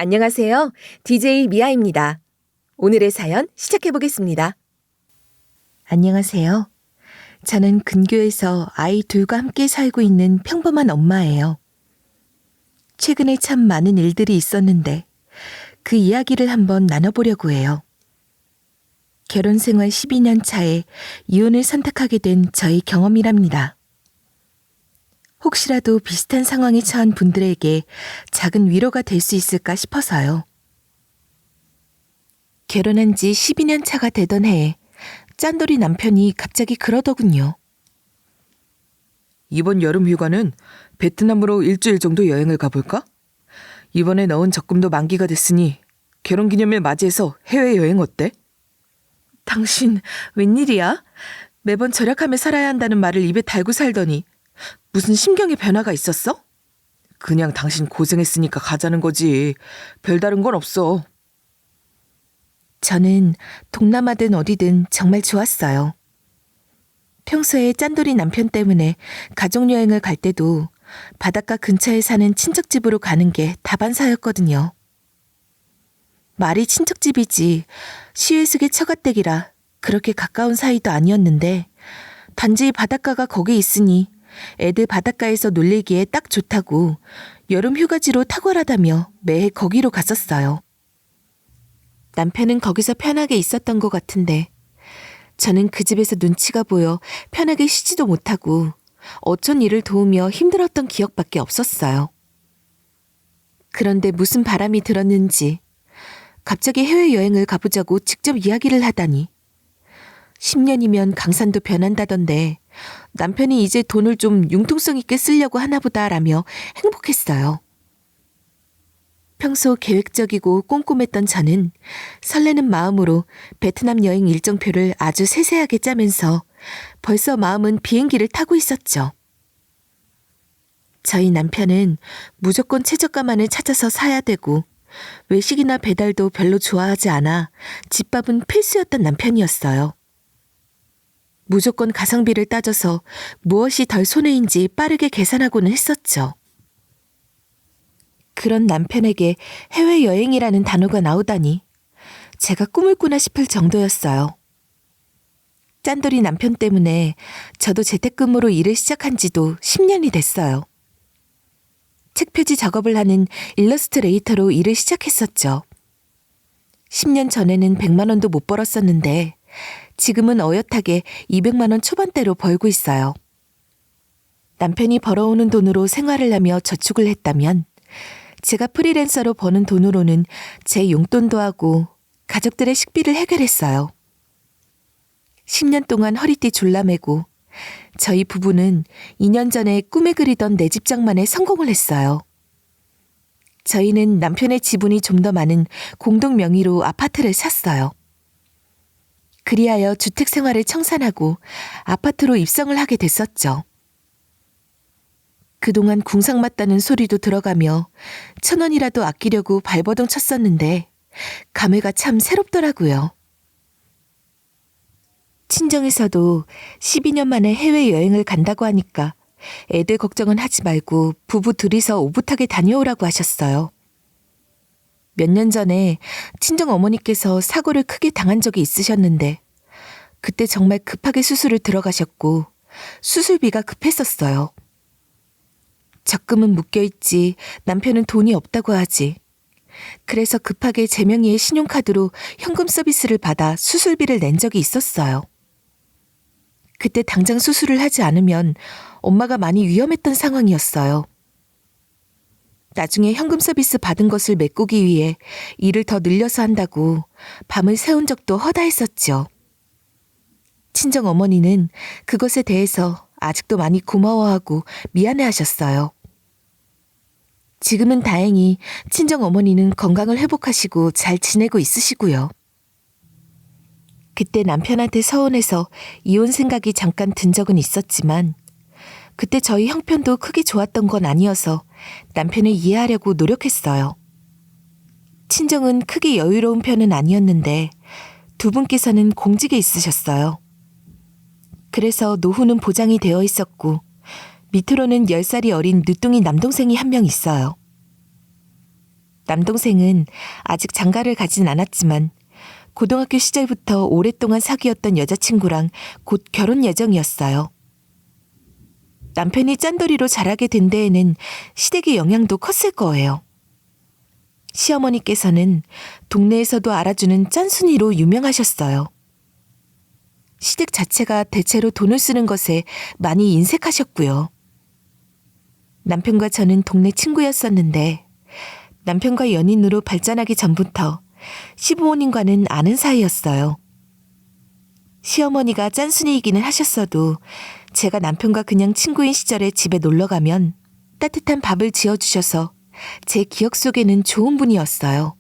안녕하세요. DJ 미아입니다. 오늘의 사연 시작해 보겠습니다. 안녕하세요. 저는 근교에서 아이 둘과 함께 살고 있는 평범한 엄마예요. 최근에 참 많은 일들이 있었는데 그 이야기를 한번 나눠보려고 해요. 결혼 생활 12년 차에 이혼을 선택하게 된 저의 경험이랍니다. 혹시라도 비슷한 상황에 처한 분들에게 작은 위로가 될 수 있을까 싶어서요. 결혼한 지 12년 차가 되던 해에 짠돌이 남편이 갑자기 그러더군요. 이번 여름 휴가는 베트남으로 일주일 정도 여행을 가볼까? 이번에 넣은 적금도 만기가 됐으니 결혼기념일 맞이해서 해외여행 어때? 당신 웬일이야? 매번 절약하며 살아야 한다는 말을 입에 달고 살더니 무슨 심경의 변화가 있었어? 그냥 당신 고생했으니까 가자는 거지. 별다른 건 없어. 저는 동남아든 어디든 정말 좋았어요. 평소에 짠돌이 남편 때문에 가족여행을 갈 때도 바닷가 근처에 사는 친척집으로 가는 게 다반사였거든요. 말이 친척집이지 시외숙의 처가댁이라 그렇게 가까운 사이도 아니었는데 단지 바닷가가 거기 있으니 애들 바닷가에서 놀리기에 딱 좋다고 여름 휴가지로 탁월하다며 매해 거기로 갔었어요. 남편은 거기서 편하게 있었던 것 같은데 저는 그 집에서 눈치가 보여 편하게 쉬지도 못하고 어촌 일을 도우며 힘들었던 기억밖에 없었어요. 그런데 무슨 바람이 들었는지 갑자기 해외여행을 가보자고 직접 이야기를 하다니 10년이면 강산도 변한다던데 남편이 이제 돈을 좀 융통성 있게 쓰려고 하나 보다라며 행복했어요. 평소 계획적이고 꼼꼼했던 저는 설레는 마음으로 베트남 여행 일정표를 아주 세세하게 짜면서 벌써 마음은 비행기를 타고 있었죠. 저희 남편은 무조건 최저가만을 찾아서 사야 되고 외식이나 배달도 별로 좋아하지 않아 집밥은 필수였던 남편이었어요. 무조건 가성비를 따져서 무엇이 덜 손해인지 빠르게 계산하고는 했었죠. 그런 남편에게 해외여행이라는 단어가 나오다니 제가 꿈을 꾸나 싶을 정도였어요. 짠돌이 남편 때문에 저도 재택근무로 일을 시작한 지도 10년이 됐어요. 책표지 작업을 하는 일러스트레이터로 일을 시작했었죠. 10년 전에는 100만 원도 못 벌었었는데 지금은 어엿하게 200만 원 초반대로 벌고 있어요. 남편이 벌어오는 돈으로 생활을 하며 저축을 했다면 제가 프리랜서로 버는 돈으로는 제 용돈도 하고 가족들의 식비를 해결했어요. 10년 동안 허리띠 졸라매고 저희 부부는 2년 전에 꿈에 그리던 내 집 장만에 성공을 했어요. 저희는 남편의 지분이 좀 더 많은 공동 명의로 아파트를 샀어요. 그리하여 주택 생활을 청산하고 아파트로 입성을 하게 됐었죠. 그동안 궁상 맞다는 소리도 들어가며 1,000원이라도 아끼려고 발버둥 쳤었는데 감회가 참 새롭더라고요. 친정에서도 12년 만에 해외여행을 간다고 하니까 애들 걱정은 하지 말고 부부 둘이서 오붓하게 다녀오라고 하셨어요. 몇 년 전에 친정 어머니께서 사고를 크게 당한 적이 있으셨는데 그때 정말 급하게 수술을 들어가셨고 수술비가 급했었어요. 적금은 묶여있지 남편은 돈이 없다고 하지. 그래서 급하게 제 명의의 신용카드로 현금 서비스를 받아 수술비를 낸 적이 있었어요. 그때 당장 수술을 하지 않으면 엄마가 많이 위험했던 상황이었어요. 나중에 현금 서비스 받은 것을 메꾸기 위해 일을 더 늘려서 한다고 밤을 새운 적도 허다했었죠. 친정 어머니는 그것에 대해서 아직도 많이 고마워하고 미안해하셨어요. 지금은 다행히 친정 어머니는 건강을 회복하시고 잘 지내고 있으시고요. 그때 남편한테 서운해서 이혼 생각이 잠깐 든 적은 있었지만 그때 저희 형편도 크게 좋았던 건 아니어서 남편을 이해하려고 노력했어요. 친정은 크게 여유로운 편은 아니었는데 두 분께서는 공직에 있으셨어요. 그래서 노후는 보장이 되어 있었고 밑으로는 10살이 어린 늦둥이 남동생이 한 명 있어요. 남동생은 아직 장가를 가진 않았지만 고등학교 시절부터 오랫동안 사귀었던 여자친구랑 곧 결혼 예정이었어요. 남편이 짠돌이로 자라게 된 데에는 시댁의 영향도 컸을 거예요. 시어머니께서는 동네에서도 알아주는 짠순이로 유명하셨어요. 시댁 자체가 대체로 돈을 쓰는 것에 많이 인색하셨고요. 남편과 저는 동네 친구였었는데 남편과 연인으로 발전하기 전부터 시부모님과는 아는 사이였어요. 시어머니가 짠순이이기는 하셨어도 제가 남편과 그냥 친구인 시절에 집에 놀러가면 따뜻한 밥을 지어주셔서 제 기억 속에는 좋은 분이었어요.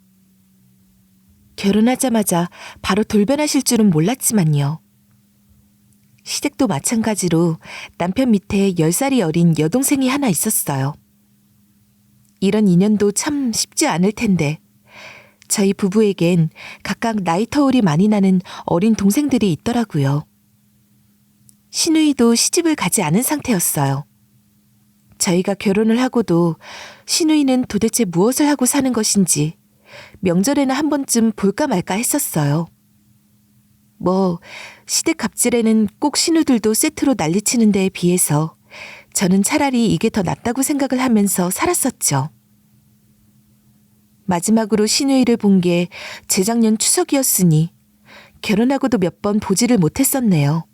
결혼하자마자 바로 돌변하실 줄은 몰랐지만요. 시댁도 마찬가지로 남편 밑에 10살이 어린 여동생이 하나 있었어요. 이런 인연도 참 쉽지 않을 텐데 저희 부부에겐 각각 나이 터울이 많이 나는 어린 동생들이 있더라고요. 시누이도 시집을 가지 않은 상태였어요. 저희가 결혼을 하고도 시누이는 도대체 무엇을 하고 사는 것인지 명절에는 한 번쯤 볼까 말까 했었어요. 시댁 갑질에는 꼭 시누들도 세트로 난리치는 데에 비해서 저는 차라리 이게 더 낫다고 생각을 하면서 살았었죠. 마지막으로 시누이를 본 게 재작년 추석이었으니 결혼하고도 몇 번 보지를 못했었네요.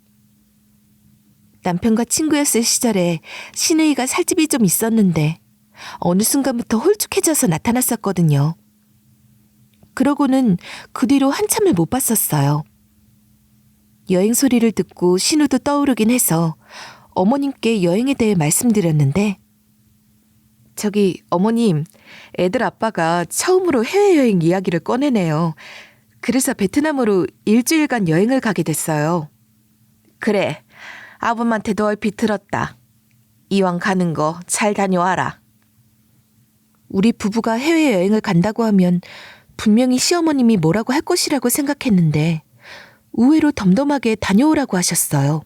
남편과 친구였을 시절에 시누이가 살집이 좀 있었는데 어느 순간부터 홀쭉해져서 나타났었거든요. 그러고는 그 뒤로 한참을 못 봤었어요. 여행 소리를 듣고 신우도 떠오르긴 해서 어머님께 여행에 대해 말씀드렸는데 어머님, 애들 아빠가 처음으로 해외여행 이야기를 꺼내네요. 그래서 베트남으로 일주일간 여행을 가게 됐어요. 그래, 아범한테도 얼핏 들었다. 이왕 가는 거 잘 다녀와라. 우리 부부가 해외여행을 간다고 하면 분명히 시어머님이 뭐라고 할 것이라고 생각했는데 의외로 덤덤하게 다녀오라고 하셨어요.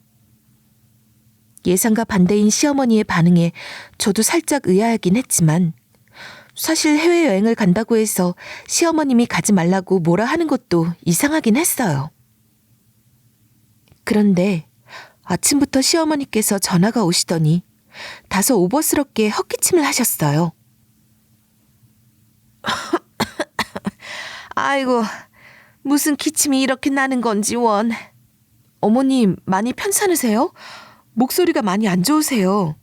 예상과 반대인 시어머니의 반응에 저도 살짝 의아하긴 했지만 사실 해외여행을 간다고 해서 시어머님이 가지 말라고 뭐라 하는 것도 이상하긴 했어요. 그런데 아침부터 시어머니께서 전화가 오시더니 다소 오버스럽게 헛기침을 하셨어요. 아이고, 무슨 기침이 이렇게 나는 건지 원. 어머님, 많이 편찮으세요? 목소리가 많이 안 좋으세요.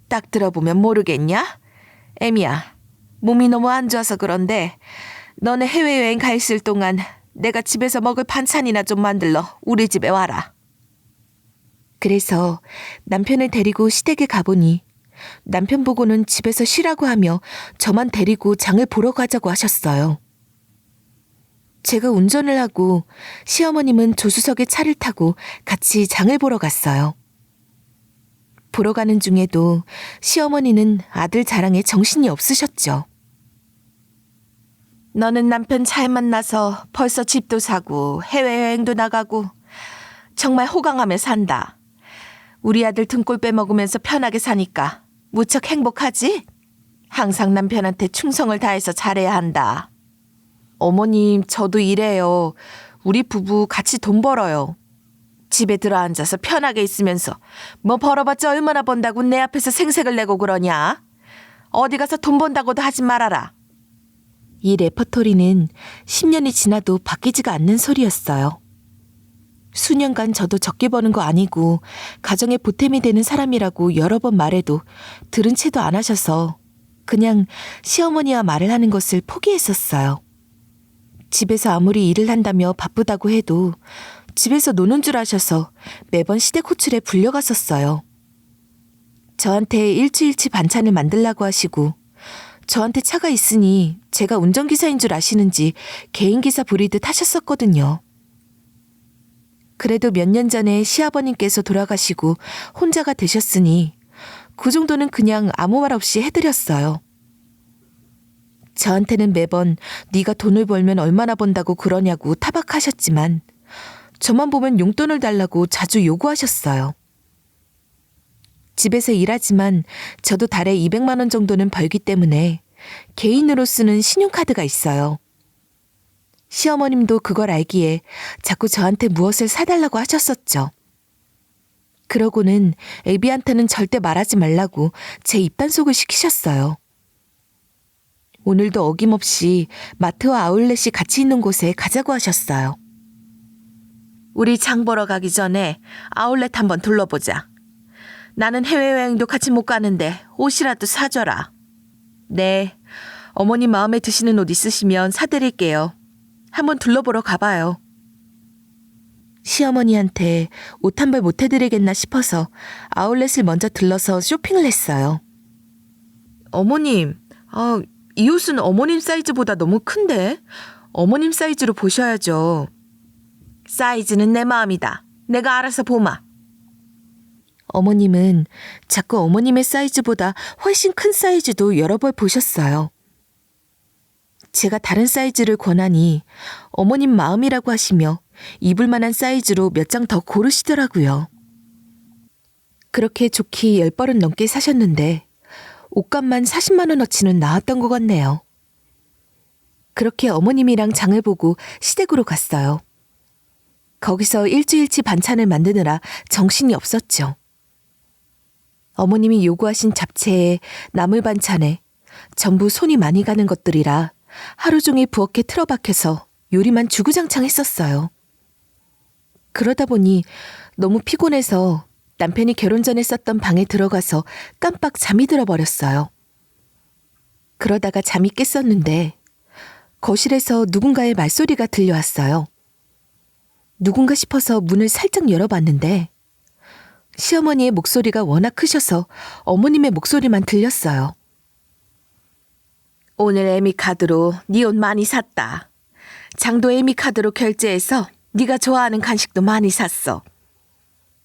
딱 들어보면 모르겠냐? 애미야, 몸이 너무 안 좋아서 그런데 너네 해외여행 가 있을 동안 내가 집에서 먹을 반찬이나 좀 만들러 우리 집에 와라. 그래서 남편을 데리고 시댁에 가보니 남편 보고는 집에서 쉬라고 하며 저만 데리고 장을 보러 가자고 하셨어요. 제가 운전을 하고 시어머님은 조수석에 차를 타고 같이 장을 보러 갔어요. 보러 가는 중에도 시어머니는 아들 자랑에 정신이 없으셨죠. 너는 남편 잘 만나서 벌써 집도 사고 해외여행도 나가고 정말 호강하며 산다. 우리 아들 등골 빼먹으면서 편하게 사니까 무척 행복하지? 항상 남편한테 충성을 다해서 잘해야 한다. 어머님, 저도 이래요. 우리 부부 같이 돈 벌어요. 집에 들어앉아서 편하게 있으면서 뭐 벌어봤자 얼마나 번다고 내 앞에서 생색을 내고 그러냐? 어디 가서 돈 번다고도 하지 말아라. 이 레퍼토리는 10년이 지나도 바뀌지가 않는 소리였어요. 수년간 저도 적게 버는 거 아니고 가정에 보탬이 되는 사람이라고 여러 번 말해도 들은 채도 안 하셔서 그냥 시어머니와 말을 하는 것을 포기했었어요. 집에서 아무리 일을 한다며 바쁘다고 해도 집에서 노는 줄 아셔서 매번 시댁 호출에 불려갔었어요. 저한테 일주일치 반찬을 만들라고 하시고 저한테 차가 있으니 제가 운전기사인 줄 아시는지 개인기사 부리듯 하셨었거든요. 그래도 몇 년 전에 시아버님께서 돌아가시고 혼자가 되셨으니 그 정도는 그냥 아무 말 없이 해드렸어요. 저한테는 매번 네가 돈을 벌면 얼마나 번다고 그러냐고 타박하셨지만 저만 보면 용돈을 달라고 자주 요구하셨어요. 집에서 일하지만 저도 달에 200만 원 정도는 벌기 때문에 개인으로 쓰는 신용카드가 있어요. 시어머님도 그걸 알기에 자꾸 저한테 무엇을 사달라고 하셨었죠. 그러고는 애비한테는 절대 말하지 말라고 제 입단속을 시키셨어요. 오늘도 어김없이 마트와 아울렛이 같이 있는 곳에 가자고 하셨어요. 우리 장 보러 가기 전에 아울렛 한번 둘러보자. 나는 해외여행도 같이 못 가는데 옷이라도 사줘라. 네, 어머님 마음에 드시는 옷 있으시면 사드릴게요. 한번 둘러보러 가봐요. 시어머니한테 옷 한 벌 못 해드리겠나 싶어서 아울렛을 먼저 들러서 쇼핑을 했어요. 어머님, 이 옷은 어머님 사이즈보다 너무 큰데? 어머님 사이즈로 보셔야죠. 사이즈는 내 마음이다. 내가 알아서 보마. 어머님은 자꾸 어머님의 사이즈보다 훨씬 큰 사이즈도 여러 벌 보셨어요. 제가 다른 사이즈를 권하니 어머님 마음이라고 하시며 입을 만한 사이즈로 몇 장 더 고르시더라고요. 그렇게 좋게 10벌은 넘게 사셨는데 옷값만 40만 원어치는 나왔던 것 같네요. 그렇게 어머님이랑 장을 보고 시댁으로 갔어요. 거기서 일주일치 반찬을 만드느라 정신이 없었죠. 어머님이 요구하신 잡채에 나물 반찬에 전부 손이 많이 가는 것들이라 하루 종일 부엌에 틀어박혀서 요리만 주구장창 했었어요. 그러다 보니 너무 피곤해서 남편이 결혼 전에 썼던 방에 들어가서 깜빡 잠이 들어버렸어요. 그러다가 잠이 깼었는데 거실에서 누군가의 말소리가 들려왔어요. 누군가 싶어서 문을 살짝 열어봤는데 시어머니의 목소리가 워낙 크셔서 어머님의 목소리만 들렸어요. 오늘 애미 카드로 네 옷 많이 샀다. 장도 애미 카드로 결제해서 네가 좋아하는 간식도 많이 샀어.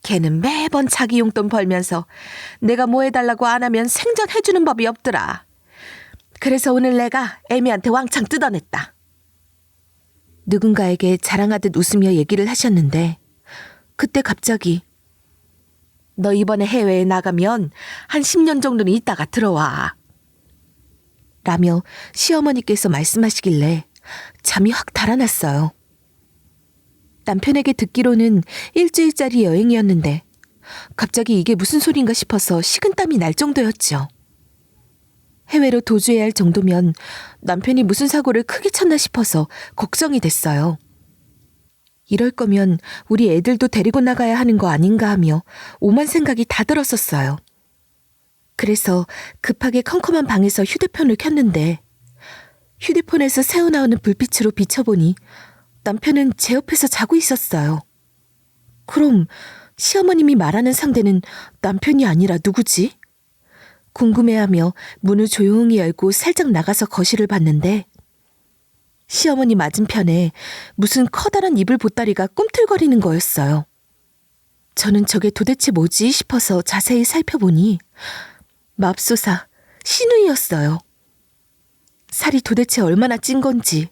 걔는 매번 자기 용돈 벌면서 내가 뭐 해달라고 안 하면 생전해주는 법이 없더라. 그래서 오늘 내가 애미한테 왕창 뜯어냈다. 누군가에게 자랑하듯 웃으며 얘기를 하셨는데 그때 갑자기 너 이번에 해외에 나가면 한 10년 정도는 있다가 들어와. 라며 시어머니께서 말씀하시길래 잠이 확 달아났어요. 남편에게 듣기로는 일주일짜리 여행이었는데 갑자기 이게 무슨 소린가 싶어서 식은땀이 날 정도였죠. 해외로 도주해야 할 정도면 남편이 무슨 사고를 크게 쳤나 싶어서 걱정이 됐어요. 이럴 거면 우리 애들도 데리고 나가야 하는 거 아닌가 하며 오만 생각이 다 들었었어요. 그래서 급하게 컴컴한 방에서 휴대폰을 켰는데 휴대폰에서 새어나오는 불빛으로 비춰보니 남편은 제 옆에서 자고 있었어요. 그럼 시어머님이 말하는 상대는 남편이 아니라 누구지? 궁금해하며 문을 조용히 열고 살짝 나가서 거실을 봤는데 시어머니 맞은편에 무슨 커다란 이불 보따리가 꿈틀거리는 거였어요. 저는 저게 도대체 뭐지 싶어서 자세히 살펴보니 맙소사 신우이였어요. 살이 도대체 얼마나 찐 건지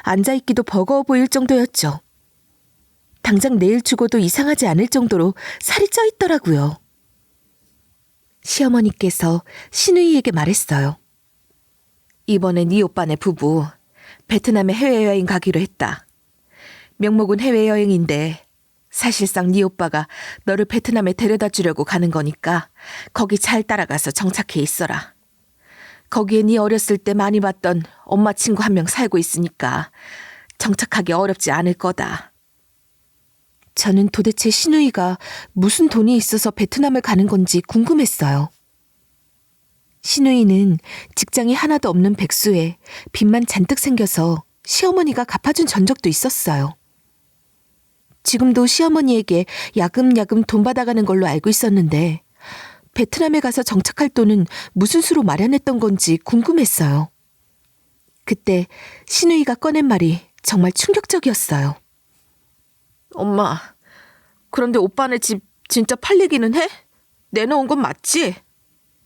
앉아있기도 버거워 보일 정도였죠. 당장 내일 죽어도 이상하지 않을 정도로 살이 쪄 있더라고요. 시어머니께서 신우이에게 말했어요. 이번에 네 오빠네 부부 베트남에 해외여행 가기로 했다. 명목은 해외여행인데 사실상 네 오빠가 너를 베트남에 데려다 주려고 가는 거니까 거기 잘 따라가서 정착해 있어라. 거기에 네 어렸을 때 많이 봤던 엄마 친구 한 명 살고 있으니까 정착하기 어렵지 않을 거다. 저는 도대체 신우이가 무슨 돈이 있어서 베트남을 가는 건지 궁금했어요. 신우이는 직장이 하나도 없는 백수에 빚만 잔뜩 생겨서 시어머니가 갚아준 전적도 있었어요. 지금도 시어머니에게 야금야금 돈 받아가는 걸로 알고 있었는데 베트남에 가서 정착할 돈은 무슨 수로 마련했던 건지 궁금했어요. 그때 신우이가 꺼낸 말이 정말 충격적이었어요. 엄마, 그런데 오빠네 집 진짜 팔리기는 해? 내놓은 건 맞지?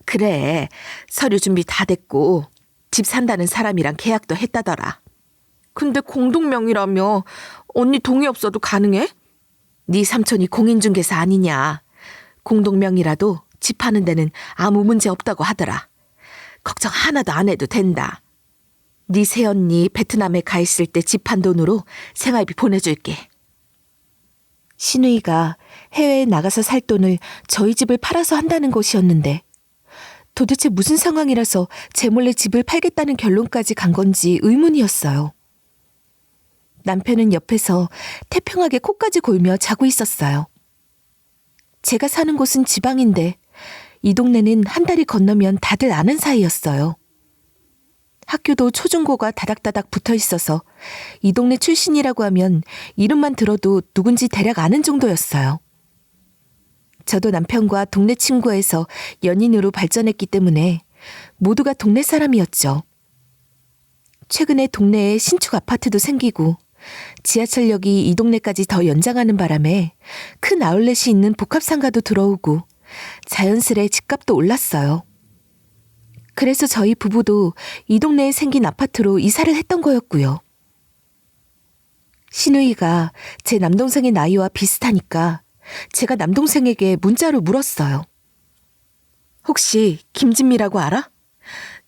그래, 서류 준비 다 됐고 집 산다는 사람이랑 계약도 했다더라. 근데 공동명의라며 언니 동의 없어도 가능해? 네 삼촌이 공인중개사 아니냐. 공동명의라도 집 파는 데는 아무 문제 없다고 하더라. 걱정 하나도 안 해도 된다. 네 새언니 베트남에 가 있을 때 집한 돈으로 생활비 보내줄게. 신우이가 해외에 나가서 살 돈을 저희 집을 팔아서 한다는 것이었는데 도대체 무슨 상황이라서 제 몰래 집을 팔겠다는 결론까지 간 건지 의문이었어요. 남편은 옆에서 태평하게 코까지 골며 자고 있었어요. 제가 사는 곳은 지방인데 이 동네는 한 달이 건너면 다들 아는 사이였어요. 학교도 초중고가 다닥다닥 붙어 있어서 이 동네 출신이라고 하면 이름만 들어도 누군지 대략 아는 정도였어요. 저도 남편과 동네 친구에서 연인으로 발전했기 때문에 모두가 동네 사람이었죠. 최근에 동네에 신축 아파트도 생기고 지하철역이 이 동네까지 더 연장하는 바람에 큰 아울렛이 있는 복합상가도 들어오고 자연스레 집값도 올랐어요. 그래서 저희 부부도 이 동네에 생긴 아파트로 이사를 했던 거였고요. 신우이가 제 남동생의 나이와 비슷하니까 제가 남동생에게 문자로 물었어요. 혹시 김진미라고 알아?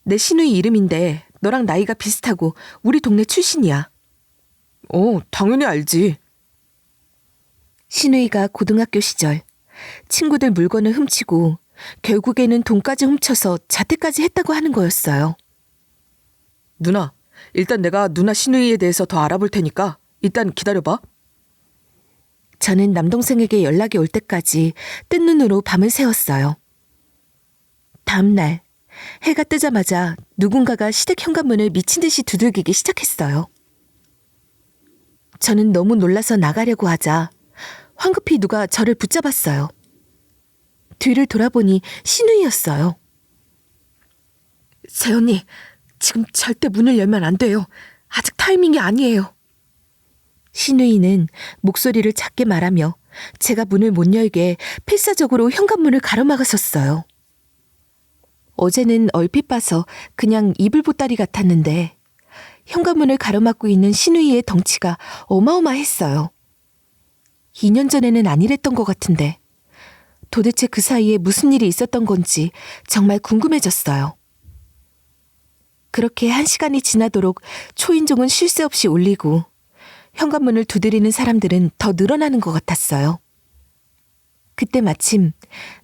내 신우이 이름인데 너랑 나이가 비슷하고 우리 동네 출신이야. 당연히 알지. 신우이가 고등학교 시절 친구들 물건을 훔치고 결국에는 돈까지 훔쳐서 자퇴까지 했다고 하는 거였어요. 누나, 일단 내가 누나 신우이에 대해서 더 알아볼 테니까 일단 기다려봐. 저는 남동생에게 연락이 올 때까지 뜬 눈으로 밤을 새웠어요. 다음 날 해가 뜨자마자 누군가가 시댁 현관문을 미친 듯이 두들기기 시작했어요. 저는 너무 놀라서 나가려고 하자 황급히 누가 저를 붙잡았어요. 뒤를 돌아보니 신우이였어요. 새언니, 지금 절대 문을 열면 안 돼요. 아직 타이밍이 아니에요. 신우이는 목소리를 작게 말하며 제가 문을 못 열게 필사적으로 현관문을 가로막았었어요. 어제는 얼핏 봐서 그냥 이불 보따리 같았는데 현관문을 가로막고 있는 신우이의 덩치가 어마어마했어요. 2년 전에는 아니랬던 것 같은데 도대체 그 사이에 무슨 일이 있었던 건지 정말 궁금해졌어요. 그렇게 1시간이 지나도록 초인종은 쉴 새 없이 울리고 현관문을 두드리는 사람들은 더 늘어나는 것 같았어요. 그때 마침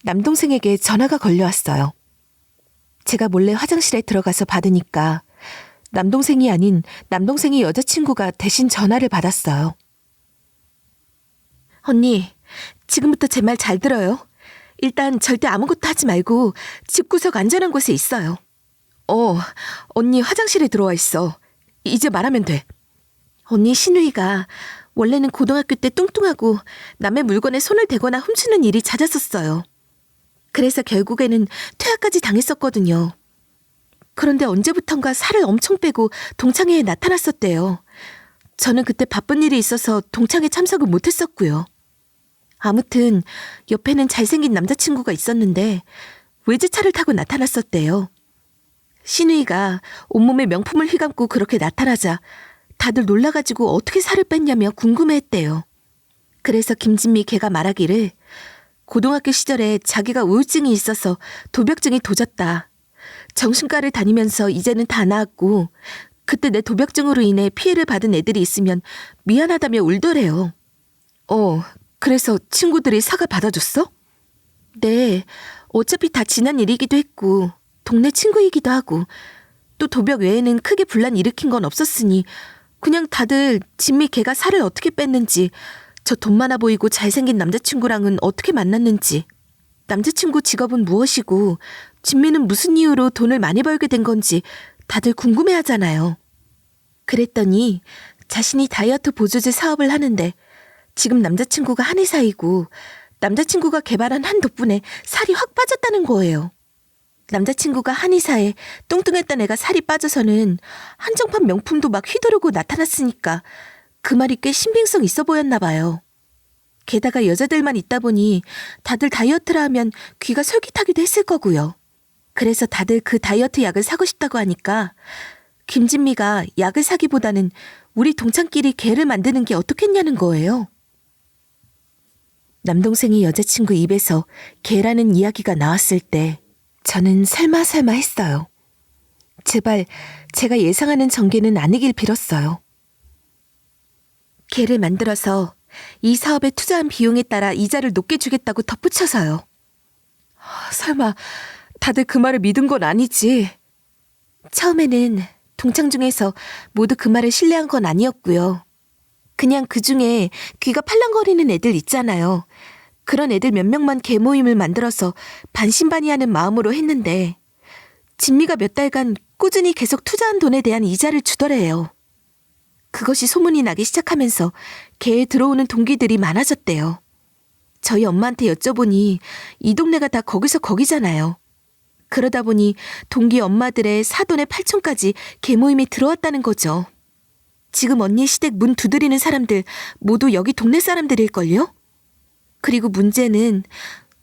남동생에게 전화가 걸려왔어요. 제가 몰래 화장실에 들어가서 받으니까 남동생이 아닌 남동생의 여자친구가 대신 전화를 받았어요. 언니, 지금부터 제 말 잘 들어요. 일단 절대 아무것도 하지 말고 집구석 안전한 곳에 있어요. 언니 화장실에 들어와 있어. 이제 말하면 돼. 언니 신우이가 원래는 고등학교 때 뚱뚱하고 남의 물건에 손을 대거나 훔치는 일이 잦았었어요. 그래서 결국에는 퇴학까지 당했었거든요. 그런데 언제부턴가 살을 엄청 빼고 동창회에 나타났었대요. 저는 그때 바쁜 일이 있어서 동창회 참석을 못했었고요. 아무튼 옆에는 잘생긴 남자친구가 있었는데 외제차를 타고 나타났었대요. 신우이가 온몸에 명품을 휘감고 그렇게 나타나자 다들 놀라가지고 어떻게 살을 뺐냐며 궁금해했대요. 그래서 김진미 걔가 말하기를 고등학교 시절에 자기가 우울증이 있어서 도벽증이 도졌다. 정신과를 다니면서 이제는 다 나았고 그때 내 도벽증으로 인해 피해를 받은 애들이 있으면 미안하다며 울더래요. 그래서 친구들이 사과 받아줬어? 네, 어차피 다 지난 일이기도 했고 동네 친구이기도 하고 또 도벽 외에는 크게 분란 일으킨 건 없었으니 그냥 다들 진미 걔가 살을 어떻게 뺐는지 저 돈 많아 보이고 잘생긴 남자친구랑은 어떻게 만났는지 남자친구 직업은 무엇이고 진미는 무슨 이유로 돈을 많이 벌게 된 건지 다들 궁금해하잖아요. 그랬더니 자신이 다이어트 보조제 사업을 하는데 지금 남자친구가 한의사이고 남자친구가 개발한 한 덕분에 살이 확 빠졌다는 거예요. 남자친구가 한의사에 뚱뚱했던 애가 살이 빠져서는 한정판 명품도 막 휘두르고 나타났으니까 그 말이 꽤 신빙성 있어 보였나 봐요. 게다가 여자들만 있다 보니 다들 다이어트라 하면 귀가 솔깃하기도 했을 거고요. 그래서 다들 그 다이어트 약을 사고 싶다고 하니까 김진미가 약을 사기보다는 우리 동창끼리 개를 만드는 게 어떻겠냐는 거예요. 남동생의 여자친구 입에서 개라는 이야기가 나왔을 때 저는 설마 했어요. 제발 제가 예상하는 전개는 아니길 빌었어요. 걔를 만들어서 이 사업에 투자한 비용에 따라 이자를 높게 주겠다고 덧붙여서요. 설마 다들 그 말을 믿은 건 아니지? 처음에는 동창 중에서 모두 그 말을 신뢰한 건 아니었고요. 그냥 그 중에 귀가 팔랑거리는 애들 있잖아요. 그런 애들 몇 명만 개모임을 만들어서 반신반의하는 마음으로 했는데 진미가 몇 달간 꾸준히 계속 투자한 돈에 대한 이자를 주더래요. 그것이 소문이 나기 시작하면서 걔에 들어오는 동기들이 많아졌대요. 저희 엄마한테 여쭤보니 이 동네가 다 거기서 거기잖아요. 그러다 보니 동기 엄마들의 사돈의 팔촌까지 개모임에 들어왔다는 거죠. 지금 언니 시댁 문 두드리는 사람들 모두 여기 동네 사람들일걸요? 그리고 문제는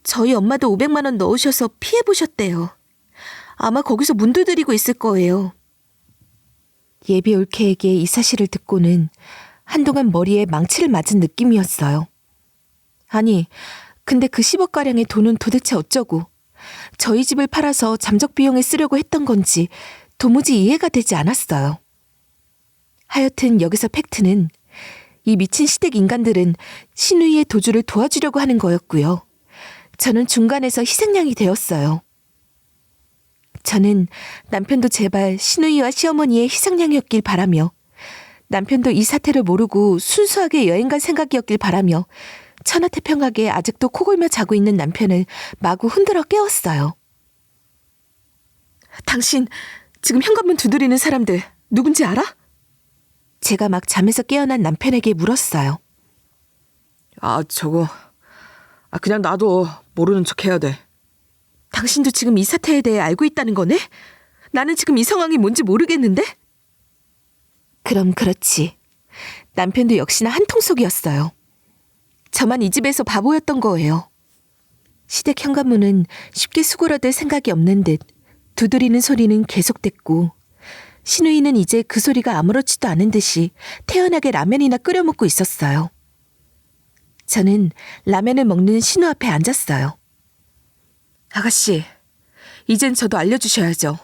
저희 엄마도 500만 원 넣으셔서 피해보셨대요. 아마 거기서 문 두드리고 있을 거예요. 예비 올케에게 이 사실을 듣고는 한동안 머리에 망치를 맞은 느낌이었어요. 아니, 근데 그 10억가량의 돈은 도대체 어쩌고 저희 집을 팔아서 잠적 비용에 쓰려고 했던 건지 도무지 이해가 되지 않았어요. 하여튼 여기서 팩트는 이 미친 시댁 인간들은 신우이의 도주를 도와주려고 하는 거였고요. 저는 중간에서 희생양이 되었어요. 저는 남편도 제발 신우이와 시어머니의 희생양이었길 바라며 남편도 이 사태를 모르고 순수하게 여행 갈 생각이었길 바라며 천하태평하게 아직도 코골며 자고 있는 남편을 마구 흔들어 깨웠어요. 당신 지금 현관문 두드리는 사람들 누군지 알아? 제가 막 잠에서 깨어난 남편에게 물었어요. 그냥 나도 모르는 척 해야 돼. 당신도 지금 이 사태에 대해 알고 있다는 거네? 나는 지금 이 상황이 뭔지 모르겠는데? 그럼 그렇지. 남편도 역시나 한통속이었어요. 저만 이 집에서 바보였던 거예요. 시댁 현관문은 쉽게 수그러들 생각이 없는 듯 두드리는 소리는 계속됐고 신우이는 이제 그 소리가 아무렇지도 않은 듯이 태연하게 라면이나 끓여 먹고 있었어요. 저는 라면을 먹는 신우 앞에 앉았어요. 아가씨, 이젠 저도 알려주셔야죠.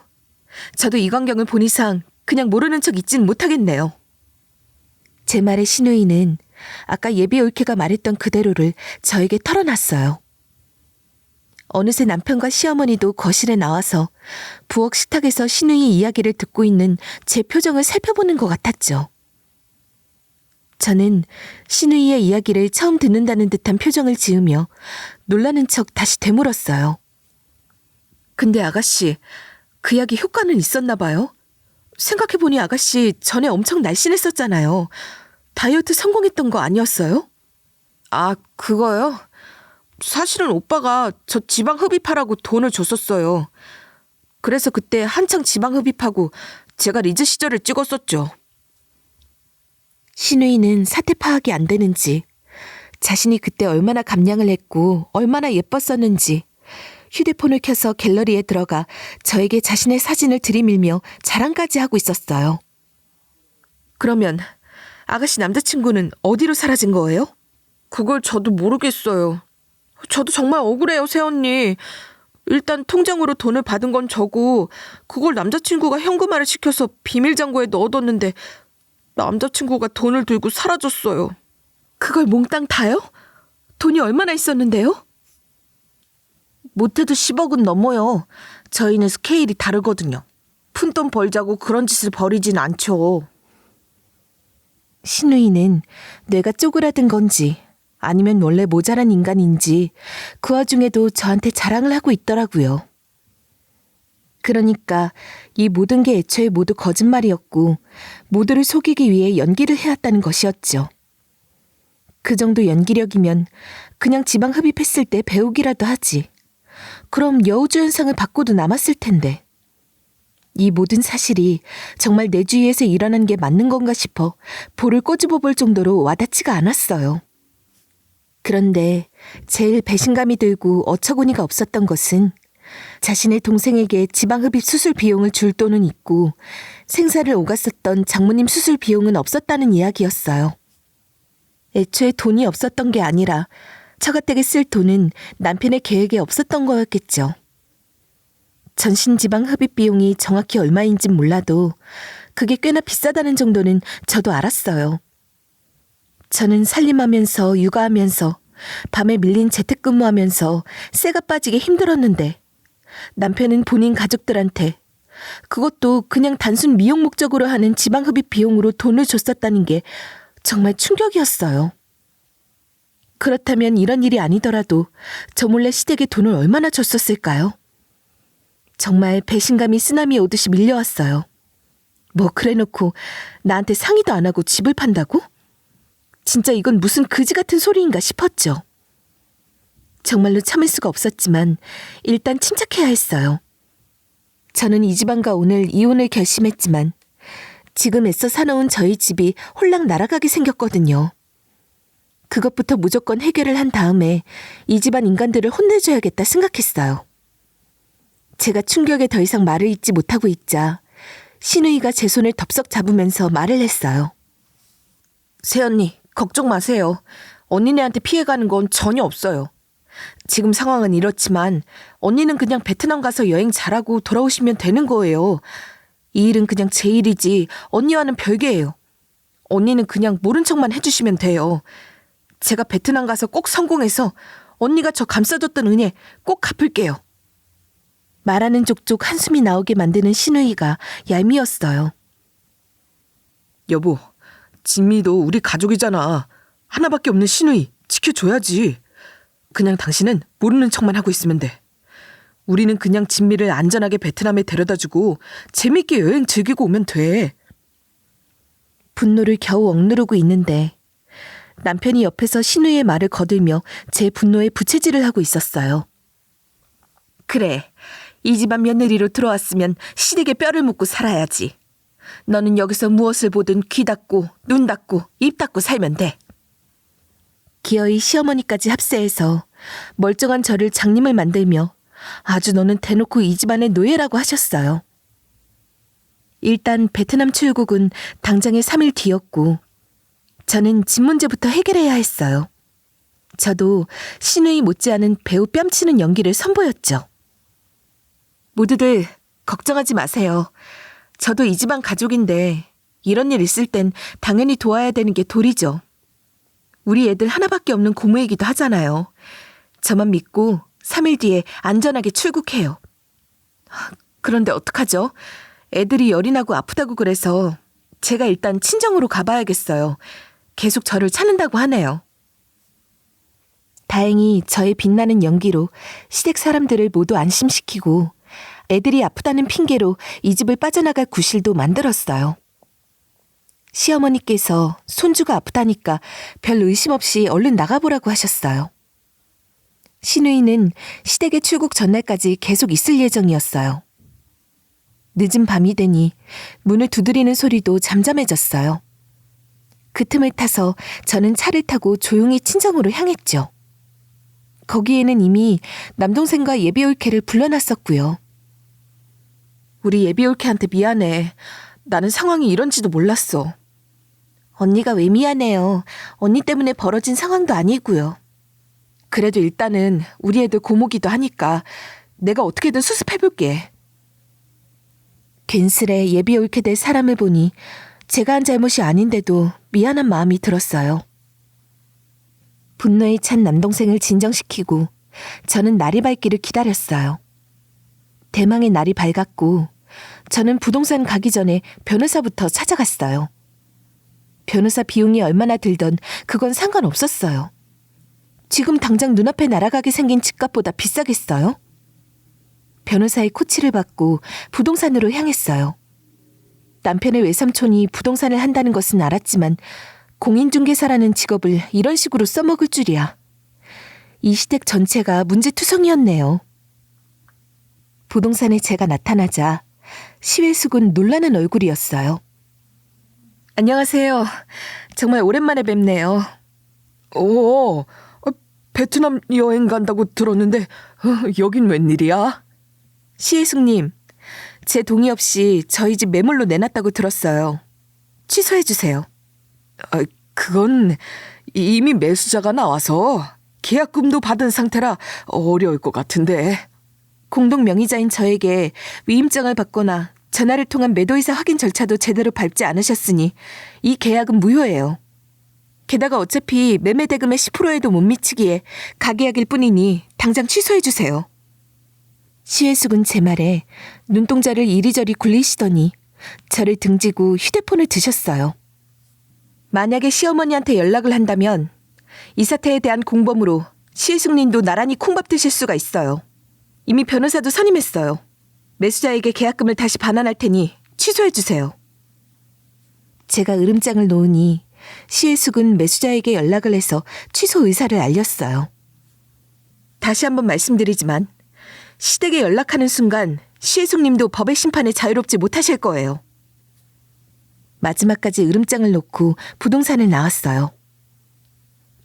저도 이 광경을 본 이상 그냥 모르는 척 있진 못하겠네요. 제 말에 신우이는 아까 예비 올케가 말했던 그대로를 저에게 털어놨어요. 어느새 남편과 시어머니도 거실에 나와서 부엌 식탁에서 신우이 이야기를 듣고 있는 제 표정을 살펴보는 것 같았죠. 저는 신우이의 이야기를 처음 듣는다는 듯한 표정을 지으며 놀라는 척 다시 되물었어요. 근데 아가씨, 그 약이 효과는 있었나 봐요? 생각해보니 아가씨 전에 엄청 날씬했었잖아요. 다이어트 성공했던 거 아니었어요? 그거요? 사실은 오빠가 저 지방 흡입하라고 돈을 줬었어요. 그래서 그때 한창 지방 흡입하고 제가 리즈 시절을 찍었었죠. 신우이는 사태 파악이 안 되는지 자신이 그때 얼마나 감량을 했고 얼마나 예뻤었는지 휴대폰을 켜서 갤러리에 들어가 저에게 자신의 사진을 들이밀며 자랑까지 하고 있었어요. 그러면 아가씨 남자친구는 어디로 사라진 거예요? 그걸 저도 모르겠어요. 저도 정말 억울해요, 새언니. 일단 통장으로 돈을 받은 건 저고 그걸 남자친구가 현금화를 시켜서 비밀장고에 넣어뒀는데 남자친구가 돈을 들고 사라졌어요. 그걸 몽땅 다요? 돈이 얼마나 있었는데요? 못해도 10억은 넘어요. 저희는 스케일이 다르거든요. 푼돈 벌자고 그런 짓을 벌이진 않죠. 신우이는 뇌가 쪼그라든 건지 아니면 원래 모자란 인간인지 그 와중에도 저한테 자랑을 하고 있더라고요. 그러니까 이 모든 게 애초에 모두 거짓말이었고 모두를 속이기 위해 연기를 해왔다는 것이었죠. 그 정도 연기력이면 그냥 지방 흡입했을 때 배우기라도 하지. 그럼 여우주 현상을 받고도 남았을 텐데. 이 모든 사실이 정말 내 주위에서 일어난 게 맞는 건가 싶어 볼을 꼬집어 볼 정도로 와닿지가 않았어요. 그런데 제일 배신감이 들고 어처구니가 없었던 것은 자신의 동생에게 지방흡입 수술 비용을 줄 돈은 있고 생사를 오갔었던 장모님 수술 비용은 없었다는 이야기였어요. 애초에 돈이 없었던 게 아니라 처가댁에 쓸 돈은 남편의 계획에 없었던 거였겠죠. 전신지방 흡입 비용이 정확히 얼마인진 몰라도 그게 꽤나 비싸다는 정도는 저도 알았어요. 저는 살림하면서 육아하면서 밤에 밀린 재택근무하면서 쇠가 빠지게 힘들었는데 남편은 본인 가족들한테 그것도 그냥 단순 미용 목적으로 하는 지방 흡입 비용으로 돈을 줬었다는 게 정말 충격이었어요. 그렇다면 이런 일이 아니더라도 저 몰래 시댁에 돈을 얼마나 줬었을까요? 정말 배신감이 쓰나미 오듯이 밀려왔어요. 뭐 그래놓고 나한테 상의도 안 하고 집을 판다고? 진짜 이건 무슨 그지 같은 소리인가 싶었죠. 정말로 참을 수가 없었지만 일단 침착해야 했어요. 저는 이 집안과 오늘 이혼을 결심했지만 지금 애써 사놓은 저희 집이 홀랑 날아가게 생겼거든요. 그것부터 무조건 해결을 한 다음에 이 집안 인간들을 혼내줘야겠다 생각했어요. 제가 충격에 더 이상 말을 잇지 못하고 있자 신우이가 제 손을 덥석 잡으면서 말을 했어요. 새언니, 걱정 마세요. 언니네한테 피해가는 건 전혀 없어요. 지금 상황은 이렇지만 언니는 그냥 베트남 가서 여행 잘하고 돌아오시면 되는 거예요. 이 일은 그냥 제 일이지 언니와는 별개예요. 언니는 그냥 모른 척만 해주시면 돼요. 제가 베트남 가서 꼭 성공해서 언니가 저 감싸줬던 은혜 꼭 갚을게요. 말하는 족족 한숨이 나오게 만드는 신우이가 얄미웠어요. 여보, 진미도 우리 가족이잖아. 하나밖에 없는 신우이 지켜줘야지. 그냥 당신은 모르는 척만 하고 있으면 돼. 우리는 그냥 진미를 안전하게 베트남에 데려다주고 재밌게 여행 즐기고 오면 돼. 분노를 겨우 억누르고 있는데 남편이 옆에서 신우이의 말을 거들며 제 분노에 부채질을 하고 있었어요. 그래, 이 집안 며느리로 들어왔으면 시댁에 뼈를 묻고 살아야지. 너는 여기서 무엇을 보든 귀 닫고 눈 닫고 입 닫고 살면 돼. 기어이 시어머니까지 합세해서 멀쩡한 저를 장님을 만들며 아주 너는 대놓고 이 집안의 노예라고 하셨어요. 일단 베트남 출국은 당장의 3일 뒤였고 저는 집 문제부터 해결해야 했어요. 저도 신우이 못지않은 배우 뺨치는 연기를 선보였죠. 모두들 걱정하지 마세요. 저도 이 집안 가족인데 이런 일 있을 땐 당연히 도와야 되는 게 도리죠. 우리 애들 하나밖에 없는 고모이기도 하잖아요. 저만 믿고 3일 뒤에 안전하게 출국해요. 그런데 어떡하죠? 애들이 열이 나고 아프다고 그래서 제가 일단 친정으로 가봐야겠어요. 계속 저를 찾는다고 하네요. 다행히 저의 빛나는 연기로 시댁 사람들을 모두 안심시키고 애들이 아프다는 핑계로 이 집을 빠져나갈 구실도 만들었어요. 시어머니께서 손주가 아프다니까 별 의심 없이 얼른 나가보라고 하셨어요. 신우이는 시댁의 출국 전날까지 계속 있을 예정이었어요. 늦은 밤이 되니 문을 두드리는 소리도 잠잠해졌어요. 그 틈을 타서 저는 차를 타고 조용히 친정으로 향했죠. 거기에는 이미 남동생과 예비올케를 불러놨었고요. 우리 예비올케한테 미안해. 나는 상황이 이런지도 몰랐어. 언니가 왜 미안해요. 언니 때문에 벌어진 상황도 아니고요. 그래도 일단은 우리 애들 고모기도 하니까 내가 어떻게든 수습해볼게. 괜스레 예비 옳게 될 사람을 보니 제가 한 잘못이 아닌데도 미안한 마음이 들었어요. 분노에 찬 남동생을 진정시키고 저는 날이 밝기를 기다렸어요. 대망의 날이 밝았고 저는 부동산 가기 전에 변호사부터 찾아갔어요. 변호사 비용이 얼마나 들던 그건 상관없었어요. 지금 당장 눈앞에 날아가게 생긴 집값보다 비싸겠어요? 변호사의 코치를 받고 부동산으로 향했어요. 남편의 외삼촌이 부동산을 한다는 것은 알았지만 공인중개사라는 직업을 이런 식으로 써먹을 줄이야. 이 시댁 전체가 문제투성이었네요. 부동산에 제가 나타나자 시외숙은 놀라는 얼굴이었어요. 안녕하세요. 정말 오랜만에 뵙네요. 오, 베트남 여행 간다고 들었는데 여긴 웬일이야? 시혜숙님, 제 동의 없이 저희 집 매물로 내놨다고 들었어요. 취소해주세요. 그건 이미 매수자가 나와서 계약금도 받은 상태라 어려울 것 같은데. 공동 명의자인 저에게 위임장을 받거나 전화를 통한 매도이사 확인 절차도 제대로 밟지 않으셨으니 이 계약은 무효예요. 게다가 어차피 매매 대금의 10%에도 못 미치기에 가계약일 뿐이니 당장 취소해주세요. 시혜숙은 제 말에 눈동자를 이리저리 굴리시더니 저를 등지고 휴대폰을 드셨어요. 만약에 시어머니한테 연락을 한다면 이 사태에 대한 공범으로 시혜숙 님도 나란히 콩밥 드실 수가 있어요. 이미 변호사도 선임했어요. 매수자에게 계약금을 다시 반환할 테니 취소해주세요. 제가 으름장을 놓으니 시혜숙은 매수자에게 연락을 해서 취소 의사를 알렸어요. 다시 한번 말씀드리지만 시댁에 연락하는 순간 시혜숙 님도 법의 심판에 자유롭지 못하실 거예요. 마지막까지 으름장을 놓고 부동산을 나왔어요.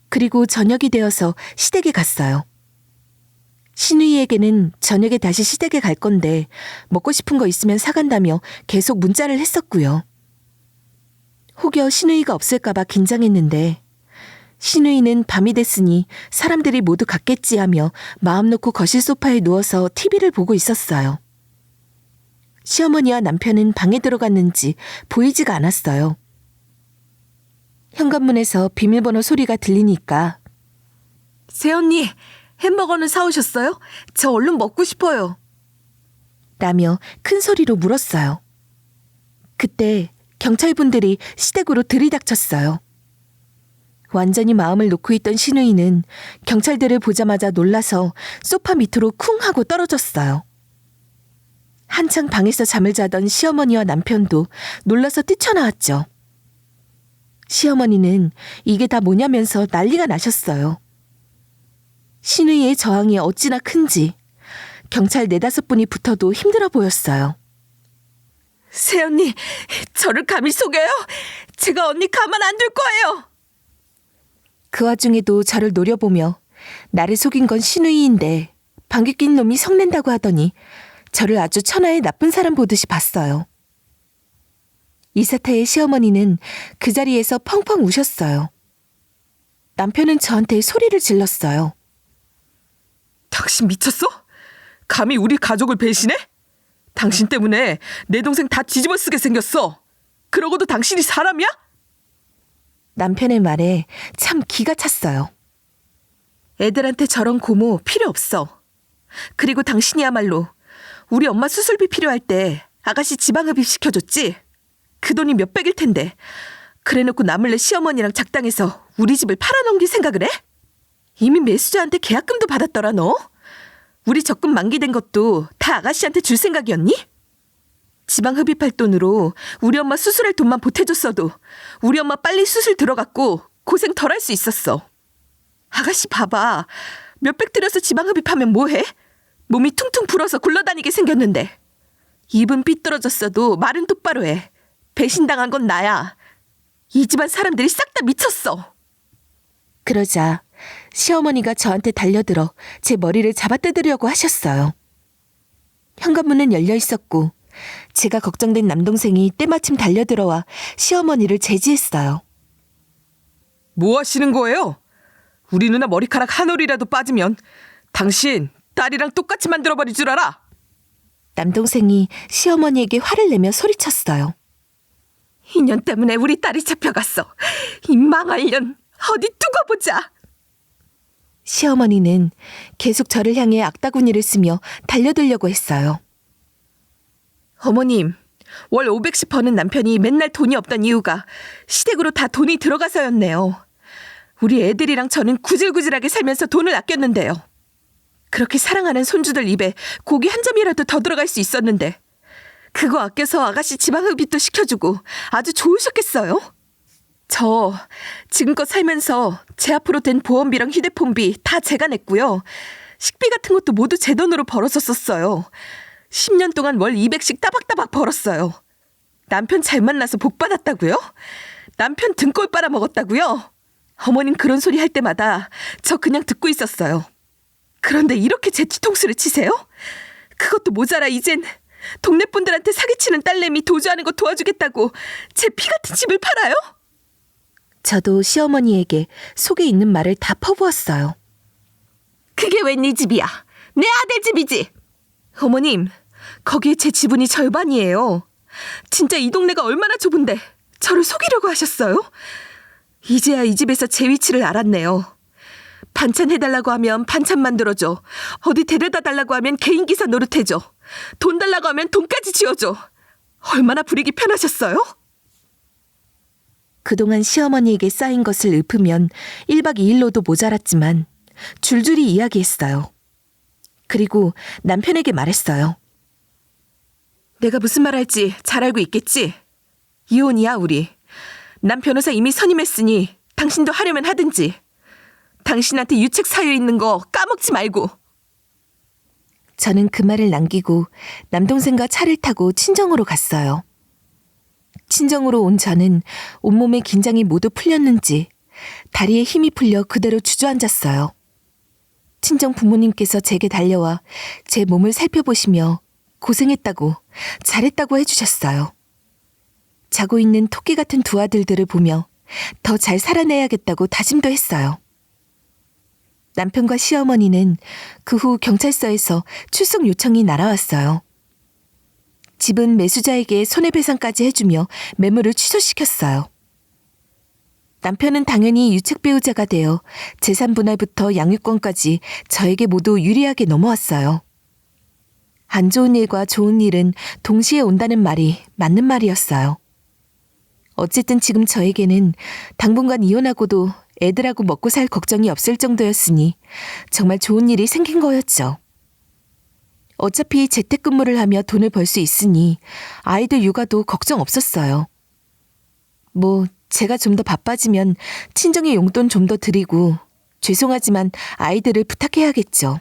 그리고 저녁이 되어서 시댁에 갔어요. 신우이에게는 저녁에 다시 시댁에 갈 건데 먹고 싶은 거 있으면 사간다며 계속 문자를 했었고요. 혹여 신우이가 없을까봐 긴장했는데 신우이는 밤이 됐으니 사람들이 모두 갔겠지 하며 마음 놓고 거실 소파에 누워서 TV를 보고 있었어요. 시어머니와 남편은 방에 들어갔는지 보이지가 않았어요. 현관문에서 비밀번호 소리가 들리니까 새언니, 햄버거는 사오셨어요? 저 얼른 먹고 싶어요. 라며 큰 소리로 물었어요. 그때 경찰분들이 시댁으로 들이닥쳤어요. 완전히 마음을 놓고 있던 신우이는 경찰들을 보자마자 놀라서 소파 밑으로 쿵 하고 떨어졌어요. 한창 방에서 잠을 자던 시어머니와 남편도 놀라서 뛰쳐나왔죠. 시어머니는 이게 다 뭐냐면서 난리가 나셨어요. 신우이의 저항이 어찌나 큰지 경찰 4-5분이 붙어도 힘들어 보였어요. 새언니, 저를 감히 속여요? 제가 언니 가만 안 둘 거예요. 그 와중에도 저를 노려보며 나를 속인 건 신우이인데 방귀 낀 놈이 성낸다고 하더니 저를 아주 천하의 나쁜 사람 보듯이 봤어요. 이사타의 시어머니는 그 자리에서 펑펑 우셨어요. 남편은 저한테 소리를 질렀어요. 당신 미쳤어? 감히 우리 가족을 배신해? 당신 때문에 내 동생 다 뒤집어 쓰게 생겼어. 그러고도 당신이 사람이야? 남편의 말에 참 기가 찼어요. 애들한테 저런 고모 필요 없어. 그리고 당신이야말로 우리 엄마 수술비 필요할 때 아가씨 지방흡입 시켜줬지? 그 돈이 몇백일 텐데 그래놓고 나몰래 시어머니랑 작당해서 우리 집을 팔아넘길 생각을 해? 이미 매수자한테 계약금도 받았더라 너? 우리 적금 만기된 것도 다 아가씨한테 줄 생각이었니? 지방흡입할 돈으로 우리 엄마 수술할 돈만 보태줬어도 우리 엄마 빨리 수술 들어갔고 고생 덜 할 수 있었어. 아가씨 봐봐. 몇백 들여서 지방흡입하면 뭐해? 몸이 퉁퉁 불어서 굴러다니게 생겼는데. 입은 삐뚤어졌어도 말은 똑바로 해. 배신당한 건 나야. 이 집안 사람들이 싹 다 미쳤어. 그러자 시어머니가 저한테 달려들어 제 머리를 잡아뜯으려고 하셨어요. 현관문은 열려 있었고 제가 걱정된 남동생이 때마침 달려들어와 시어머니를 제지했어요. 뭐 하시는 거예요? 우리 누나 머리카락 한 올이라도 빠지면 당신 딸이랑 똑같이 만들어버릴 줄 알아. 남동생이 시어머니에게 화를 내며 소리쳤어요. 인연 때문에 우리 딸이 잡혀갔어. 이 망할 년 어디 두고 보자. 시어머니는 계속 저를 향해 악다구니를 쓰며 달려들려고 했어요. 어머님, 월 500씩 버는 남편이 맨날 돈이 없던 이유가 시댁으로 다 돈이 들어가서였네요. 우리 애들이랑 저는 구질구질하게 살면서 돈을 아꼈는데요. 그렇게 사랑하는 손주들 입에 고기 한 점이라도 더 들어갈 수 있었는데 그거 아껴서 아가씨 지방흡입도 시켜주고 아주 좋으셨겠어요? 저 지금껏 살면서 제 앞으로 된 보험비랑 휴대폰비 다 제가 냈고요. 식비 같은 것도 모두 제 돈으로 벌어서 썼어요. 10년 동안 월 200씩 따박따박 벌었어요. 남편 잘 만나서 복 받았다고요? 남편 등골 빨아먹었다고요? 어머님 그런 소리 할 때마다 저 그냥 듣고 있었어요. 그런데 이렇게 제 뒤통수를 치세요? 그것도 모자라 이젠 동네 분들한테 사기치는 딸내미 도주하는 거 도와주겠다고 제 피 같은 집을 팔아요? 저도 시어머니에게 속에 있는 말을 다 퍼부었어요. 그게 웬 네 집이야? 내 아들 집이지. 어머님, 거기에 제 지분이 절반이에요. 진짜 이 동네가 얼마나 좁은데 저를 속이려고 하셨어요? 이제야 이 집에서 제 위치를 알았네요. 반찬 해달라고 하면 반찬 만들어줘. 어디 데려다 달라고 하면 개인기사 노릇해줘. 돈 달라고 하면 돈까지 쥐어줘. 얼마나 부리기 편하셨어요? 그동안 시어머니에게 쌓인 것을 읊으면 1박 2일로도 모자랐지만 줄줄이 이야기했어요. 그리고 남편에게 말했어요. 내가 무슨 말 할지 잘 알고 있겠지? 이혼이야, 우리. 남 변호사 이미 선임했으니 당신도 하려면 하든지. 당신한테 유책 사유 있는 거 까먹지 말고. 저는 그 말을 남기고 남동생과 차를 타고 친정으로 갔어요. 친정으로 온 저는 온몸의 긴장이 모두 풀렸는지 다리에 힘이 풀려 그대로 주저앉았어요. 친정 부모님께서 제게 달려와 제 몸을 살펴보시며 고생했다고, 잘했다고 해주셨어요. 자고 있는 토끼 같은 두 아들들을 보며 더 잘 살아내야겠다고 다짐도 했어요. 남편과 시어머니는 그 후 경찰서에서 출석 요청이 날아왔어요. 집은 매수자에게 손해배상까지 해주며 매물을 취소시켰어요. 남편은 당연히 유책 배우자가 되어 재산 분할부터 양육권까지 저에게 모두 유리하게 넘어왔어요. 안 좋은 일과 좋은 일은 동시에 온다는 말이 맞는 말이었어요. 어쨌든 지금 저에게는 당분간 이혼하고도 애들하고 먹고 살 걱정이 없을 정도였으니 정말 좋은 일이 생긴 거였죠. 어차피 재택근무를 하며 돈을 벌 수 있으니 아이들 육아도 걱정 없었어요. 제가 좀 더 바빠지면 친정에 용돈 좀 더 드리고 죄송하지만 아이들을 부탁해야겠죠.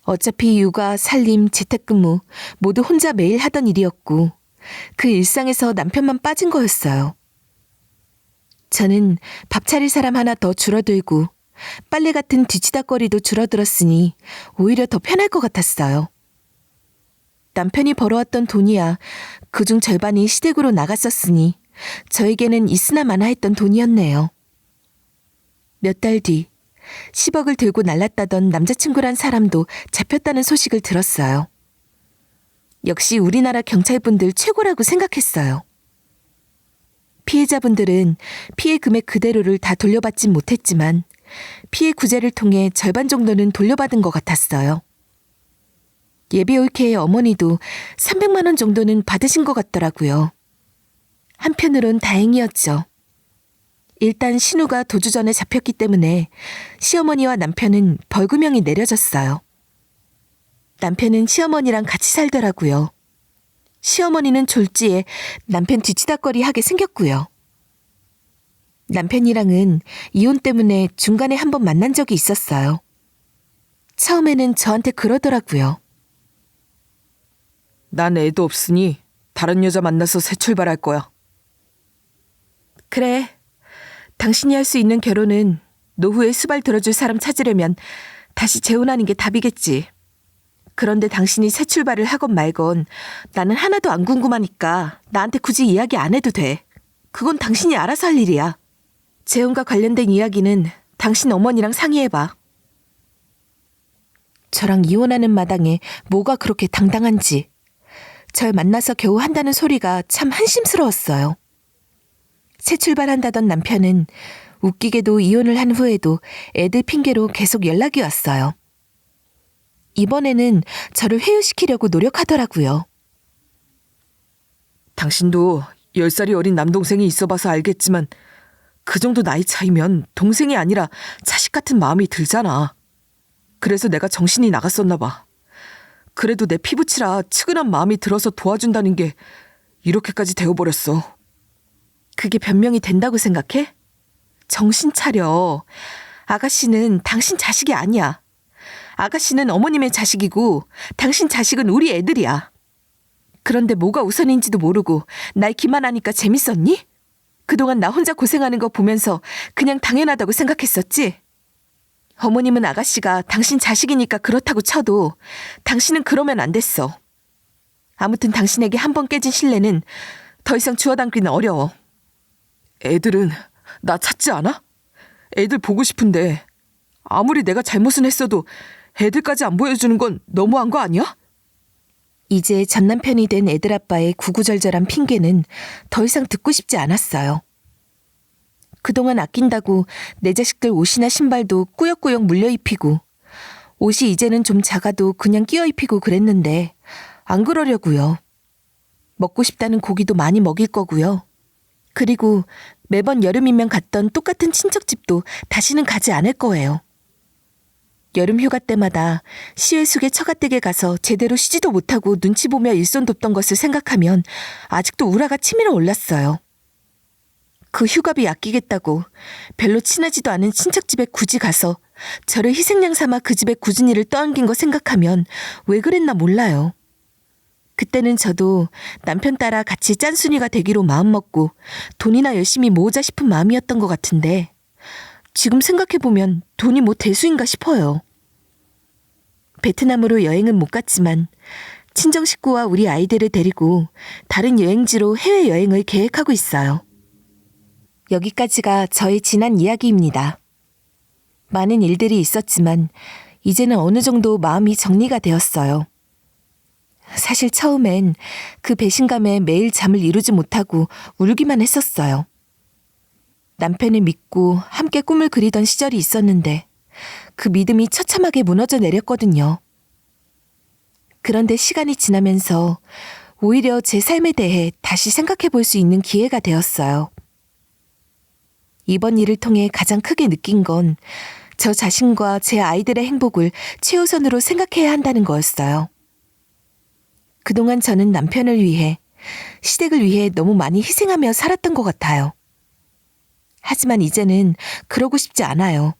어차피 육아, 살림, 재택근무 모두 혼자 매일 하던 일이었고 그 일상에서 남편만 빠진 거였어요. 저는 밥 차릴 사람 하나 더 줄어들고 빨래 같은 뒤치다거리도 줄어들었으니 오히려 더 편할 것 같았어요. 남편이 벌어왔던 돈이야 그중 절반이 시댁으로 나갔었으니 저에게는 있으나 마나 했던 돈이었네요. 몇 달 뒤 10억을 들고 날랐다던 남자친구란 사람도 잡혔다는 소식을 들었어요. 역시 우리나라 경찰분들 최고라고 생각했어요. 피해자분들은 피해 금액 그대로를 다 돌려받진 못했지만 피해 구제를 통해 절반 정도는 돌려받은 것 같았어요. 예비 올케의 어머니도 300만 원 정도는 받으신 것 같더라고요. 한편으론 다행이었죠. 일단 신우가 도주 전에 잡혔기 때문에 시어머니와 남편은 벌금형이 내려졌어요. 남편은 시어머니랑 같이 살더라고요. 시어머니는 졸지에 남편 뒤치다꺼리 하게 생겼고요. 남편이랑은 이혼 때문에 중간에 한번 만난 적이 있었어요. 처음에는 저한테 그러더라고요. 난 애도 없으니 다른 여자 만나서 새 출발할 거야. 그래. 당신이 할 수 있는 결혼은 노후에 수발 들어줄 사람 찾으려면 다시 재혼하는 게 답이겠지. 그런데 당신이 새 출발을 하건 말건 나는 하나도 안 궁금하니까 나한테 굳이 이야기 안 해도 돼. 그건 당신이 알아서 할 일이야. 재혼과 관련된 이야기는 당신 어머니랑 상의해봐. 저랑 이혼하는 마당에 뭐가 그렇게 당당한지 절 만나서 겨우 한다는 소리가 참 한심스러웠어요. 새 출발한다던 남편은 웃기게도 이혼을 한 후에도 애들 핑계로 계속 연락이 왔어요. 이번에는 저를 회유시키려고 노력하더라고요. 당신도 10살이 어린 남동생이 있어봐서 알겠지만 그 정도 나이 차이면 동생이 아니라 자식 같은 마음이 들잖아. 그래서 내가 정신이 나갔었나 봐. 그래도 내 피부치라 측은한 마음이 들어서 도와준다는 게 이렇게까지 되어버렸어. 그게 변명이 된다고 생각해? 정신 차려. 아가씨는 당신 자식이 아니야. 아가씨는 어머님의 자식이고 당신 자식은 우리 애들이야. 그런데 뭐가 우선인지도 모르고 날 기만하니까 재밌었니? 그동안 나 혼자 고생하는 거 보면서 그냥 당연하다고 생각했었지? 어머님은 아가씨가 당신 자식이니까 그렇다고 쳐도 당신은 그러면 안 됐어. 아무튼 당신에게 한 번 깨진 신뢰는 더 이상 주워담기는 어려워. 애들은 나 찾지 않아? 애들 보고 싶은데 아무리 내가 잘못은 했어도 애들까지 안 보여주는 건 너무한 거 아니야? 이제 전 남편이 된 애들 아빠의 구구절절한 핑계는 더 이상 듣고 싶지 않았어요. 그동안 아낀다고 내 자식들 옷이나 신발도 꾸역꾸역 물려 입히고 옷이 이제는 좀 작아도 그냥 끼워 입히고 그랬는데 안 그러려고요. 먹고 싶다는 고기도 많이 먹일 거고요. 그리고 매번 여름이면 갔던 똑같은 친척집도 다시는 가지 않을 거예요. 여름 휴가 때마다 시외숙의 처가댁에 가서 제대로 쉬지도 못하고 눈치 보며 일손 돕던 것을 생각하면 아직도 우라가 치밀어 올랐어요. 그 휴가비 아끼겠다고 별로 친하지도 않은 친척집에 굳이 가서 저를 희생양 삼아 그 집에 꾸준히를 떠안긴 거 생각하면 왜 그랬나 몰라요. 그때는 저도 남편 따라 같이 짠순이가 되기로 마음먹고 돈이나 열심히 모으자 싶은 마음이었던 것 같은데 지금 생각해보면 돈이 뭐 대수인가 싶어요. 베트남으로 여행은 못 갔지만 친정 식구와 우리 아이들을 데리고 다른 여행지로 해외여행을 계획하고 있어요. 여기까지가 저의 지난 이야기입니다. 많은 일들이 있었지만 이제는 어느 정도 마음이 정리가 되었어요. 사실 처음엔 그 배신감에 매일 잠을 이루지 못하고 울기만 했었어요. 남편을 믿고 함께 꿈을 그리던 시절이 있었는데 그 믿음이 처참하게 무너져 내렸거든요. 그런데 시간이 지나면서 오히려 제 삶에 대해 다시 생각해 볼 수 있는 기회가 되었어요. 이번 일을 통해 가장 크게 느낀 건 저 자신과 제 아이들의 행복을 최우선으로 생각해야 한다는 거였어요. 그동안 저는 남편을 위해, 시댁을 위해 너무 많이 희생하며 살았던 것 같아요. 하지만 이제는 그러고 싶지 않아요.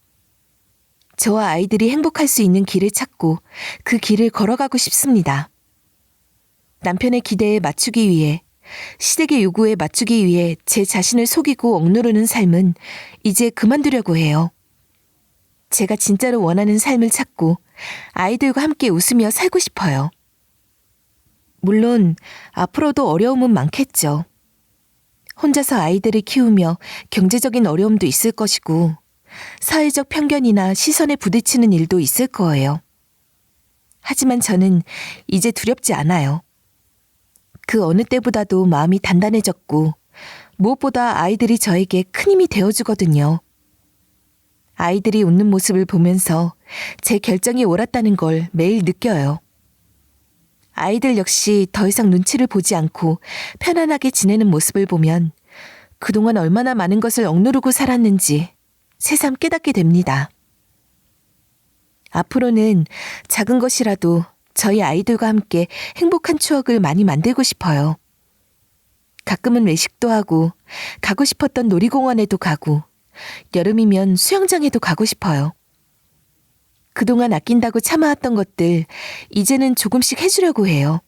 저와 아이들이 행복할 수 있는 길을 찾고 그 길을 걸어가고 싶습니다. 남편의 기대에 맞추기 위해, 시댁의 요구에 맞추기 위해 제 자신을 속이고 억누르는 삶은 이제 그만두려고 해요. 제가 진짜로 원하는 삶을 찾고 아이들과 함께 웃으며 살고 싶어요. 물론 앞으로도 어려움은 많겠죠. 혼자서 아이들을 키우며 경제적인 어려움도 있을 것이고 사회적 편견이나 시선에 부딪히는 일도 있을 거예요. 하지만 저는 이제 두렵지 않아요. 그 어느 때보다도 마음이 단단해졌고 무엇보다 아이들이 저에게 큰 힘이 되어주거든요. 아이들이 웃는 모습을 보면서 제 결정이 옳았다는 걸 매일 느껴요. 아이들 역시 더 이상 눈치를 보지 않고 편안하게 지내는 모습을 보면 그동안 얼마나 많은 것을 억누르고 살았는지 새삼 깨닫게 됩니다. 앞으로는 작은 것이라도 저희 아이들과 함께 행복한 추억을 많이 만들고 싶어요. 가끔은 외식도 하고 가고 싶었던 놀이공원에도 가고 여름이면 수영장에도 가고 싶어요. 그동안 아낀다고 참아왔던 것들 이제는 조금씩 해주려고 해요.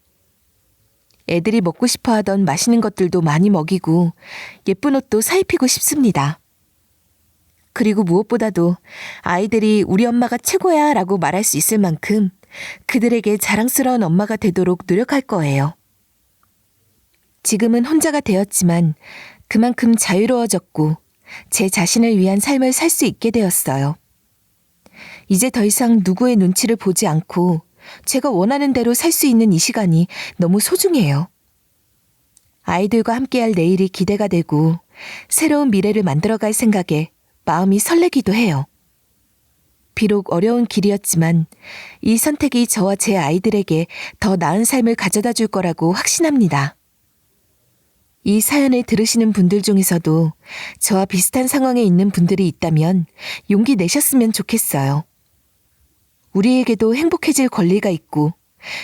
애들이 먹고 싶어하던 맛있는 것들도 많이 먹이고 예쁜 옷도 사입히고 싶습니다. 그리고 무엇보다도 아이들이 우리 엄마가 최고야 라고 말할 수 있을 만큼 그들에게 자랑스러운 엄마가 되도록 노력할 거예요. 지금은 혼자가 되었지만 그만큼 자유로워졌고 제 자신을 위한 삶을 살 수 있게 되었어요. 이제 더 이상 누구의 눈치를 보지 않고 제가 원하는 대로 살 수 있는 이 시간이 너무 소중해요. 아이들과 함께할 내일이 기대가 되고 새로운 미래를 만들어갈 생각에 마음이 설레기도 해요. 비록 어려운 길이었지만 이 선택이 저와 제 아이들에게 더 나은 삶을 가져다 줄 거라고 확신합니다. 이 사연을 들으시는 분들 중에서도 저와 비슷한 상황에 있는 분들이 있다면 용기 내셨으면 좋겠어요. 우리에게도 행복해질 권리가 있고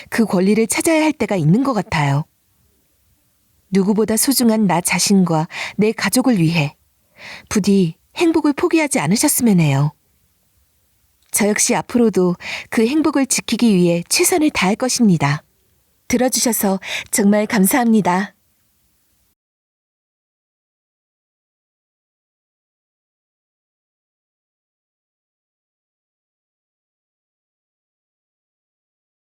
그 권리를 찾아야 할 때가 있는 것 같아요. 누구보다 소중한 나 자신과 내 가족을 위해 부디 행복을 포기하지 않으셨으면 해요. 저 역시 앞으로도 그 행복을 지키기 위해 최선을 다할 것입니다. 들어주셔서 정말 감사합니다.